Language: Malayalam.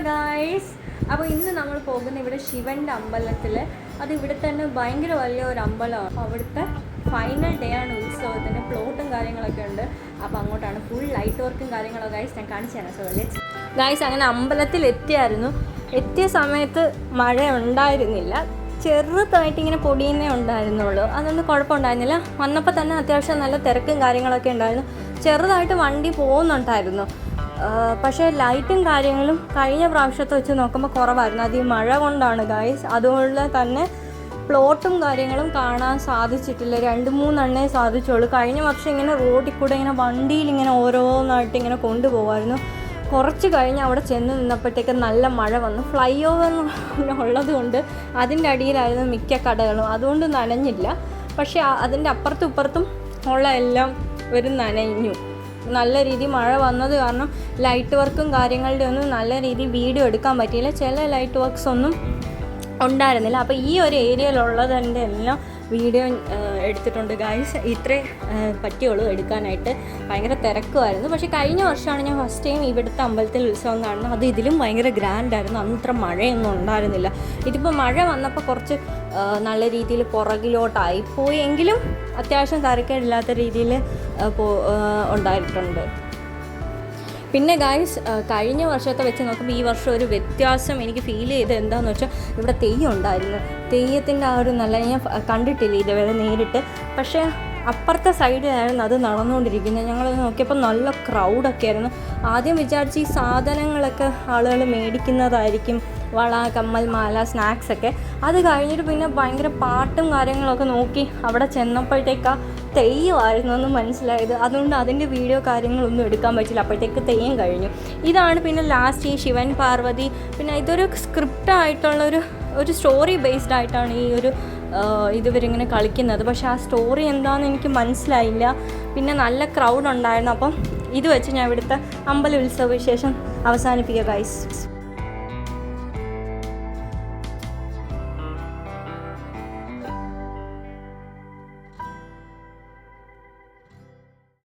ഗായ്സ്. അപ്പോൾ ഇന്ന് നമ്മൾ പോകുന്ന ഇവിടെ ശിവൻ്റെ അമ്പലത്തിൽ. അത് ഇവിടെ തന്നെ ഭയങ്കര വലിയ ഒരു അമ്പലമാണ്. അപ്പോൾ അവിടുത്തെ ഫൈനൽ ഡേ ആണ് ഉത്സവത്തിന്. പ്ലോട്ടും കാര്യങ്ങളൊക്കെ ഉണ്ട്. അപ്പോൾ അങ്ങോട്ടാണ് ഫുൾ ലൈറ്റ് വർക്കും കാര്യങ്ങളൊക്കെ ഗൈസ് ഞാൻ കാണിച്ചു തരാം. So let's guys. അങ്ങനെ അമ്പലത്തിൽ എത്തിയ സമയത്ത് മഴ ഉണ്ടായിരുന്നില്ല. ചെറുതായിട്ട് ഇങ്ങനെ പൊടിയുന്നേ ഉണ്ടായിരുന്നുള്ളൂ. അതൊന്നും കുഴപ്പമുണ്ടായിരുന്നില്ല. വന്നപ്പോൾ തന്നെ അത്യാവശ്യം നല്ല തിരക്കും കാര്യങ്ങളൊക്കെ ഉണ്ടായിരുന്നു. ചെറുതായിട്ട് വണ്ടി പോകുന്നുണ്ടായിരുന്നു. പക്ഷേ ലൈറ്റും കാര്യങ്ങളും കഴിഞ്ഞ പ്രാവശ്യത്തെ വെച്ച് നോക്കുമ്പോൾ കുറവായിരുന്നു. അത് ഈ മഴ കൊണ്ടാണ് ഗൈസ്. അതുകൊണ്ട് തന്നെ പ്ലോട്ടും കാര്യങ്ങളും കാണാൻ സാധിച്ചിട്ടില്ല. 2-3 സാധിച്ചുള്ളൂ. കഴിഞ്ഞ വർഷം ഇങ്ങനെ റോഡിൽ കൂടെ ഇങ്ങനെ വണ്ടിയിൽ ഇങ്ങനെ ഓരോന്നായിട്ട് ഇങ്ങനെ കൊണ്ടുപോകുമായിരുന്നു. കുറച്ച് കഴിഞ്ഞ് അവിടെ ചെന്ന് നിന്നപ്പോഴത്തേക്ക് നല്ല മഴ വന്നു. ഫ്ലൈ ഓവർ ഉള്ളത് കൊണ്ട് അതിൻ്റെ അടിയിലായിരുന്നു മിക്ക കടകളും. അതുകൊണ്ട് നനഞ്ഞില്ല. പക്ഷേ അതിൻ്റെ അപ്പുറത്തും ഇപ്പുറത്തും ഉള്ള എല്ലാം ഒരു നനഞ്ഞു. നല്ല രീതിയിൽ മഴ വന്നത് കാരണം ലൈറ്റ് വർക്കും കാര്യങ്ങളുടെ ഒന്നും നല്ല രീതിയിൽ വീഡിയോ എടുക്കാൻ പറ്റിയില്ല. ചില ലൈറ്റ് വർക്ക്സ് ഒന്നും ഉണ്ടായിരുന്നില്ല. അപ്പോൾ ഈ ഒരു ഏരിയയിലുള്ളതിൻ്റെ എല്ലാം വീഡിയോ എടുത്തിട്ടുണ്ട് ഗൈസ്. ഇത്രേ പറ്റിയുള്ളൂ എടുക്കാനായിട്ട്. ഭയങ്കര തിരക്കുമായിരുന്നു. പക്ഷേ കഴിഞ്ഞ വർഷമാണ് ഞാൻ ഫസ്റ്റ് ടൈം ഇവിടുത്തെ അമ്പലത്തിൽ ഉത്സവം കാണുന്നത്. അത് ഇതിലും ഭയങ്കര ഗ്രാൻഡായിരുന്നു. അന്ന് ഇത്ര മഴയൊന്നും ഉണ്ടായിരുന്നില്ല. ഇതിപ്പോൾ മഴ വന്നപ്പോൾ കുറച്ച് നല്ല രീതിയിൽ പുറകിലോട്ടായി പോയി. എങ്കിലും അത്യാവശ്യം തരക്കേടില്ലാത്ത രീതിയിൽ ഉണ്ടായിട്ടുണ്ട്. പിന്നെ ഗായ്സ്, കഴിഞ്ഞ വർഷത്തെ വെച്ച് നോക്കുമ്പോൾ ഈ വർഷം ഒരു വ്യത്യാസം എനിക്ക് ഫീൽ ചെയ്ത് എന്താണെന്ന് വെച്ചാൽ ഇവിടെ തെയ്യം ഉണ്ടായിരുന്നു. തെയ്യത്തിൻ്റെ ആ ഒരു നല്ല ഞാൻ കണ്ടിട്ടില്ല ഇതുവരെ നേരിട്ട്. പക്ഷേ അപ്പുറത്തെ സൈഡിലായിരുന്നു അത് നടന്നുകൊണ്ടിരിക്കുന്നത്. ഞങ്ങൾ നോക്കിയപ്പോൾ നല്ല ക്രൗഡൊക്കെ ആയിരുന്നു. ആദ്യം വിചാരിച്ച് ഈ സാധനങ്ങളൊക്കെ ആളുകൾ മേടിക്കുന്നതായിരിക്കും, വള, കമ്മൽ, മാല, സ്നാക്സൊക്കെ. അത് കഴിഞ്ഞിട്ട് പിന്നെ ഭയങ്കര പാട്ടും കാര്യങ്ങളൊക്കെ നോക്കി അവിടെ ചെന്നപ്പോഴത്തേക്ക് തെയ്യമായിരുന്നു എന്ന് മനസ്സിലായത്. അതുകൊണ്ട് അതിൻ്റെ വീഡിയോ കാര്യങ്ങളൊന്നും എടുക്കാൻ പറ്റില്ല. അപ്പോഴത്തേക്ക് തെയ്യം കഴിഞ്ഞു. ഇതാണ് പിന്നെ ലാസ്റ്റ് ഈ ശിവൻ പാർവതി. പിന്നെ ഇതൊരു സ്ക്രിപ്റ്റായിട്ടുള്ളൊരു സ്റ്റോറി ബേസ്ഡ് ആയിട്ടാണ് ഈ ഒരു ഇതുവരിങ്ങനെ കളിക്കുന്നത്. പക്ഷേ ആ സ്റ്റോറി എന്താണെന്ന് എനിക്ക് മനസ്സിലായില്ല. പിന്നെ നല്ല ക്രൗഡ് ഉണ്ടായിരുന്നു. അപ്പം ഇത് വെച്ച് ഞാൻ ഇവിടുത്തെ അമ്പല ഉത്സവ വിശേഷം അവസാനിപ്പിക്കുക ഗൈസ്.